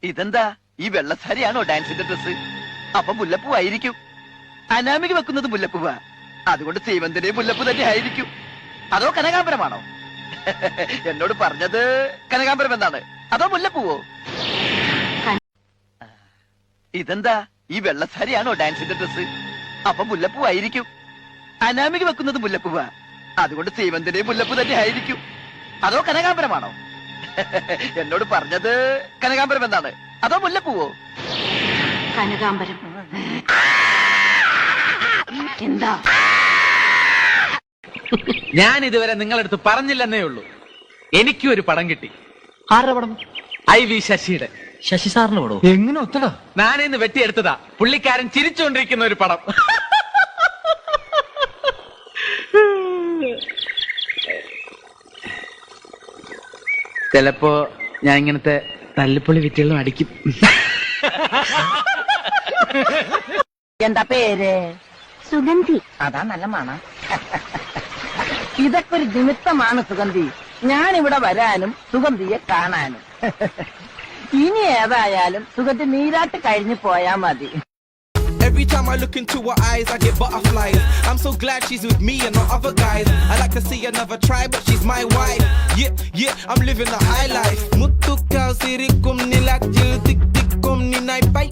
ഇതെന്താ ഈ വെള്ളസാരിയാണോ ഡാൻസിന്റെ ഡ്രസ്? അപ്പൊ മുല്ലപ്പൂവായിരിക്കും. അനാമിക വെക്കുന്നത് മുല്ലപ്പൂവാ, അതുകൊണ്ട് സീമന്തിന്റെ മുല്ലപ്പൂ തന്നെ ആയിരിക്കും. അതോ കനകാംബരമാണോ? എന്നോട് പറഞ്ഞത് കനകാംബരം എന്നാണ്, അതോ മുല്ലപ്പൂവോ? ഇതെന്താ ഈ വെള്ളസാരിയാണോ ഡാൻസിന്റെ ഡ്രസ്? അപ്പൊ മുല്ലപ്പൂവായിരിക്കും. അനാമിക വെക്കുന്നത് മുല്ലപ്പൂവാ, അതുകൊണ്ട് സീമന്തിന്റെ മുല്ലപ്പൂ തന്നെ ആയിരിക്കും. അതോ കനകാംബരമാണോ? എന്നോട് പറഞ്ഞത് കനകാംബരം എന്നാണ്, അതോ മുല്ലപ്പൂവോ? കനകാംബരം. എന്താ? ഞാൻ ഇതുവരെ നിങ്ങളടുത്ത് പറഞ്ഞില്ലെന്നേ ഉള്ളൂ, എനിക്കും ഒരു പടം കിട്ടി. ആരുടെ പടം? IV ശശിയുടെ. ശശി സാറിന് പടോ? എങ്ങനെ ഒത്തടാ? ഞാനിന്ന് വെട്ടിയെടുത്തതാ, പുള്ളിക്കാരൻ ചിരിച്ചുകൊണ്ടിരിക്കുന്ന ഒരു പടം. ചിലപ്പോ ഞാൻ ഇങ്ങനത്തെ തല്ലിപ്പൊളി വിറ്റുകളും അടിക്കും. എന്താ പേര്? സുഗന്ധി. അതാ നല്ല മണം. ഇതൊക്കെ ഒരു നിമിത്തമാണ് സുഗന്ധി, ഞാനിവിടെ വരാനും സുഗന്ധിയെ കാണാനും. ഇനി ഏതായാലും സുഗന്ധി നീരാട്ട് കഴിഞ്ഞു പോയാ മതി. Every time I look into her eyes, I get butterflies. I'm so glad she's with me and not other guys. I like to see another try, but she's my wife. Yeah, I'm living a high life. Muttu kao sirikum nilak jil tik tikum ni nai pai.